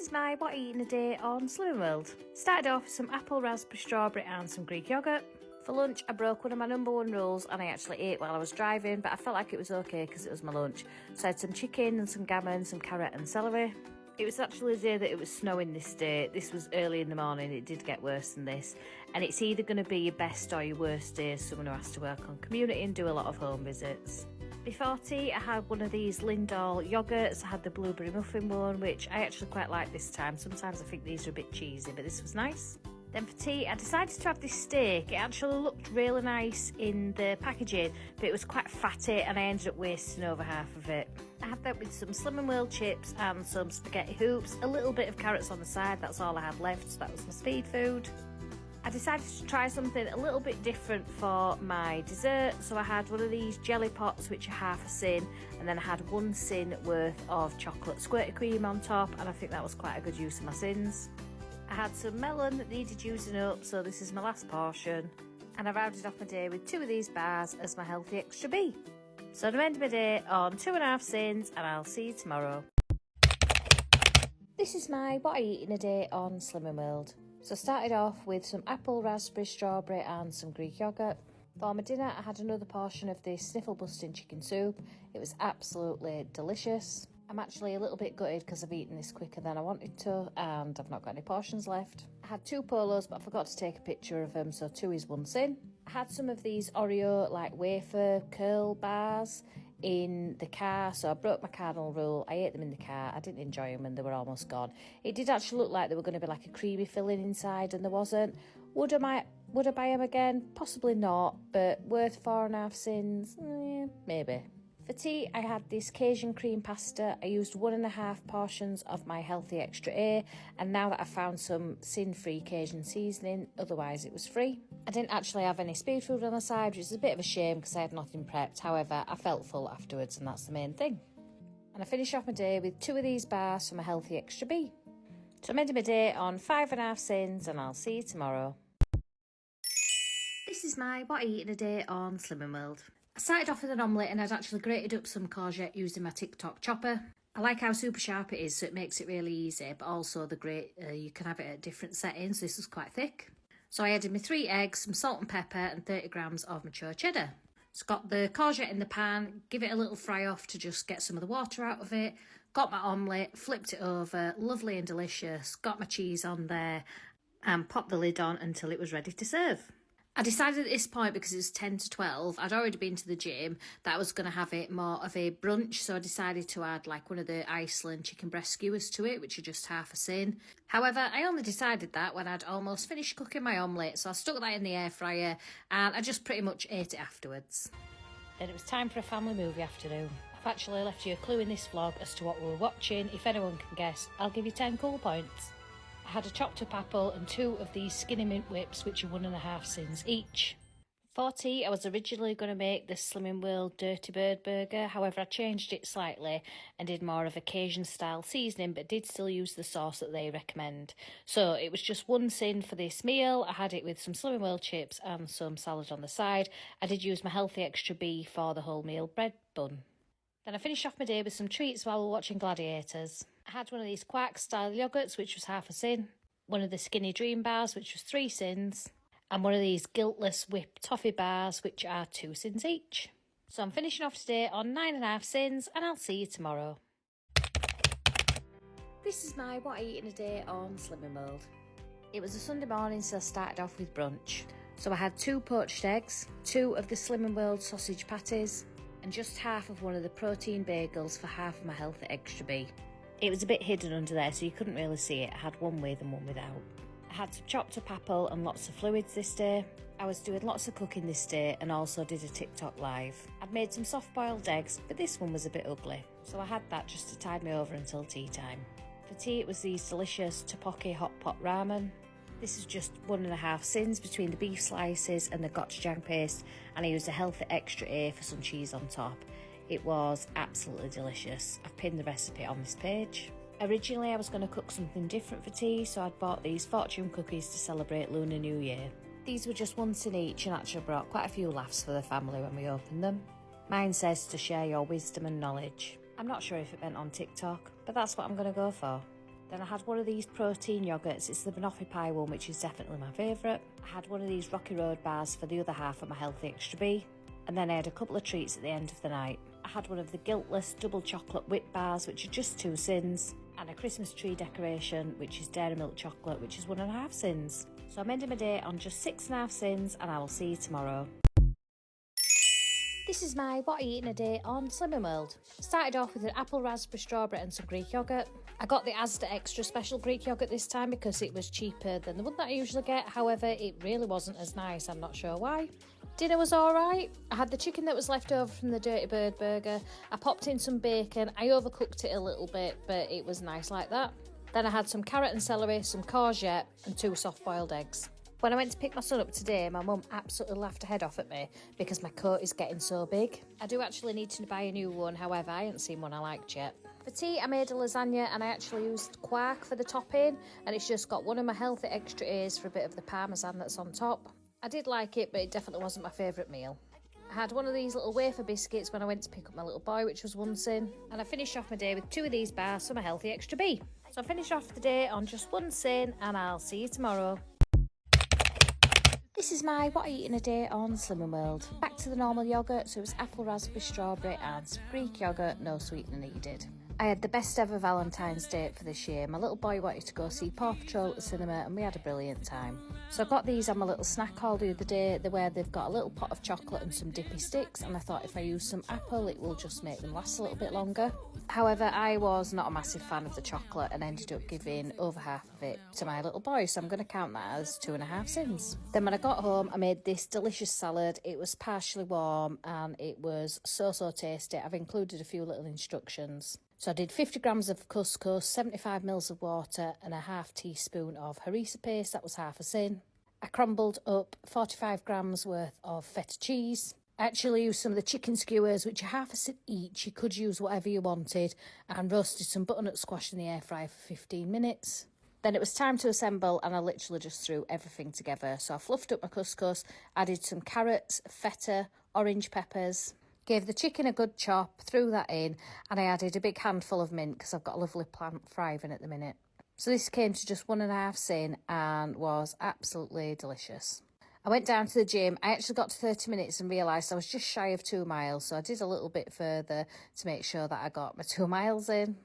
is my what eating a day on Slimming World. Started off with some apple, raspberry, strawberry and some Greek yoghurt. For lunch I broke one of my #1 rules and I actually ate while I was driving, but I felt like it was okay because it was my lunch. So I had some chicken and some gammon, some carrot and celery. It was actually the day that it was snowing this day. This was early in the morning, it did get worse than this. And it's either going to be your best or your worst day as someone who has to work on community and do a lot of home visits. Before tea, I had one of these Lindor yogurts. I had the blueberry muffin one, which I actually quite like this time. Sometimes I think these are a bit cheesy, but this was nice. Then for tea, I decided to have this steak. It actually looked really nice in the packaging, but it was quite fatty and I ended up wasting over half of it. I had that with some Slimming World chips and some spaghetti hoops, a little bit of carrots on the side, that's all I had left, so that was my speed food. I decided to try something a little bit different for my dessert, so I had one of these jelly pots which are half a sin, and then I had 1 sin worth of chocolate squirty cream on top, and I think that was quite a good use of my sins. I had some melon that needed using up, so this is my last portion, and I rounded off my day with 2 of these bars as my healthy extra B. So I'm ending my day on 2.5 sins, and I'll see you tomorrow. This is my what I eat in a day on Slimming World. So I started off with some apple, raspberry, strawberry and some Greek yoghurt. For my dinner I had another portion of this sniffle busting chicken soup. It was absolutely delicious. I'm actually a little bit gutted because I've eaten this quicker than I wanted to and I've not got any portions left. I had 2 polos but I forgot to take a picture of them, so 2 is 1 sin. I had some of these Oreo like wafer curl bars in the car, so I broke my cardinal rule. I ate them in the car. I didn't enjoy them and they were almost gone. It did actually look like they were going to be like a creamy filling inside and there wasn't. Would I buy them again? Possibly not, but worth 4.5 sins? Maybe. For tea, I had this Cajun cream pasta. I used 1.5 portions of my healthy extra A, and now that I've found some sin-free Cajun seasoning, otherwise it was free. I didn't actually have any speed food on the side, which is a bit of a shame because I had nothing prepped. However, I felt full afterwards, and that's the main thing. And I finished off my day with 2 of these bars from a healthy extra B. So I'm ending my day on 5.5 sins, and I'll see you tomorrow. This is my what I eat in a day on Slimming World. I started off with an omelette and I'd actually grated up some courgette using my TikTok chopper. I like how super sharp it is, so it makes it really easy, but also you can have it at different settings. This was quite thick. So I added my 3 eggs, some salt and pepper and 30 grams of mature cheddar. So got the courgette in the pan, give it a little fry off to just get some of the water out of it. Got my omelette, flipped it over, lovely and delicious. Got my cheese on there and popped the lid on until it was ready to serve. I decided at this point, because it was 10 to 12, I'd already been to the gym, that I was going to have it more of a brunch, so I decided to add like one of the Iceland chicken breast skewers to it, which are just half a sin. However, I only decided that when I'd almost finished cooking my omelette, so I stuck that in the air fryer and I just pretty much ate it afterwards. Then it was time for a family movie afternoon. I've actually left you a clue in this vlog as to what we were watching. If anyone can guess, I'll give you 10 cool points. I had a chopped up apple and 2 of these skinny mint whips, which are 1.5 sins each. For tea, I was originally going to make the Slimming World Dirty Bird burger, however I changed it slightly and did more of a Cajun style seasoning, but did still use the sauce that they recommend. So it was just 1 sin for this meal. I had it with some Slimming World chips and some salad on the side. I did use my healthy extra B for the wholemeal bread bun. Then I finished off my day with some treats while we were watching Gladiators. I had one of these Quark style yogurts, which was half a sin, one of the Skinny Dream bars, which was 3 sins, and one of these Guiltless Whip toffee bars, which are 2 sins each. So I'm finishing off today on 9.5 sins, and I'll see you tomorrow. This is my what I eat in a day on Slimming World. It was a Sunday morning, so I started off with brunch. So I had 2 poached eggs, 2 of the Slimming World sausage patties, and just half of one of the protein bagels for half of my healthy extra B. It was a bit hidden under there, so you couldn't really see it. I had 1 with and 1 without. I had some chopped up apple and lots of fluids this day. I was doing lots of cooking this day and also did a TikTok live. I'd made some soft boiled eggs, but this one was a bit ugly, so I had that just to tide me over until tea time. For tea, it was these delicious tteokbokki hot pot ramen. This is just 1.5 sins between the beef slices and the gochujang paste, and I used a healthy extra A for some cheese on top. It was absolutely delicious. I've pinned the recipe on this page. Originally I was going to cook something different for tea, so I'd bought these fortune cookies to celebrate Lunar New Year. These were just 1 sin each and actually brought quite a few laughs for the family when we opened them. Mine says to share your wisdom and knowledge. I'm not sure if it meant on TikTok, but that's what I'm going to go for. Then I had one of these protein yogurts. It's the banoffee pie one, which is definitely my favourite. I had one of these Rocky Road bars for the other half of my healthy extra B. And then I had a couple of treats at the end of the night. I had one of the Guiltless double chocolate whip bars, which are just 2 sins, and a Christmas tree decoration, which is dairy milk chocolate, which is 1.5 sins. So I'm ending my day on just 6.5 sins, and I will see you tomorrow. This is my what I eat in a day on Slimming World. Started off with an apple, raspberry, strawberry and some Greek yoghurt. I got the Asda extra special Greek yoghurt this time because it was cheaper than the one that I usually get. However, it really wasn't as nice. I'm not sure why. Dinner was alright. I had the chicken that was left over from the Dirty Bird burger. I popped in some bacon. I overcooked it a little bit, but it was nice like that. Then I had some carrot and celery, some courgette and 2 soft-boiled eggs. When I went to pick my son up today, my mum absolutely laughed her head off at me because my coat is getting so big. I do actually need to buy a new one, however, I haven't seen one I liked yet. For tea, I made a lasagna and I actually used quark for the topping, and it's just got one of my healthy extra A's for a bit of the parmesan that's on top. I did like it, but it definitely wasn't my favourite meal. I had one of these little wafer biscuits when I went to pick up my little boy, which was 1 sin, and I finished off my day with 2 of these bars for my healthy extra B. So I finished off the day on just 1 sin, and I'll see you tomorrow. This is my what I eat in a day on Slimming World. Back to the normal yoghurt, so it was apple, raspberry, strawberry and some Greek yoghurt, no sweetener needed. I had the best ever Valentine's date for this year. My little boy wanted to go see Paw Patrol at the cinema and we had a brilliant time. So I got these on my little snack haul the other day, where they've got a little pot of chocolate and some dippy sticks, and I thought if I use some apple it will just make them last a little bit longer. However, I was not a massive fan of the chocolate and ended up giving over half of it to my little boy, so I'm going to count that as 2.5 sins. Then when I got home I made this delicious salad. It was partially warm and it was so tasty. I've included a few little instructions. So I did 50 grams of couscous, 75 mils of water and a half teaspoon of harissa paste, that was half a sin. I crumbled up 45 grams worth of feta cheese. I actually used some of the chicken skewers, which are half a sin each. You could use whatever you wanted, and roasted some butternut squash in the air fryer for 15 minutes. Then it was time to assemble and I literally just threw everything together. So I fluffed up my couscous, added some carrots, feta, orange peppers, gave the chicken a good chop, threw that in, and I added a big handful of mint because I've got a lovely plant thriving at the minute. So this came to just 1.5 sin and was absolutely delicious. I went down to the gym. I actually got to 30 minutes and realised I was just shy of 2 miles, so I did a little bit further to make sure that I got my 2 miles in.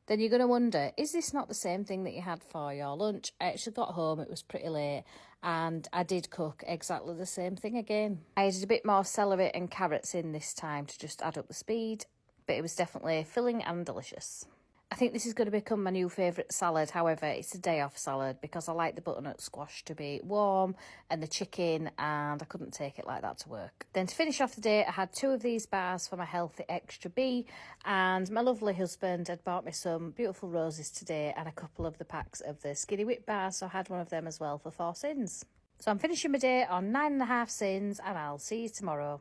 Then you're going to wonder, is this not the same thing that you had for your lunch? I actually got home, it was pretty late, and I did cook exactly the same thing again. I added a bit more celery and carrots in this time to just add up the speed, but it was definitely filling and delicious. I think this is going to become my new favourite salad. However, it's a day off salad because I like the butternut squash to be warm and the chicken, and I couldn't take it like that to work. Then to finish off the day, I had 2 of these bars for my healthy extra B, and my lovely husband had bought me some beautiful roses today and a couple of the packs of the skinny whip bars, so I had one of them as well for 4 sins. So I'm finishing my day on 9.5 sins and I'll see you tomorrow.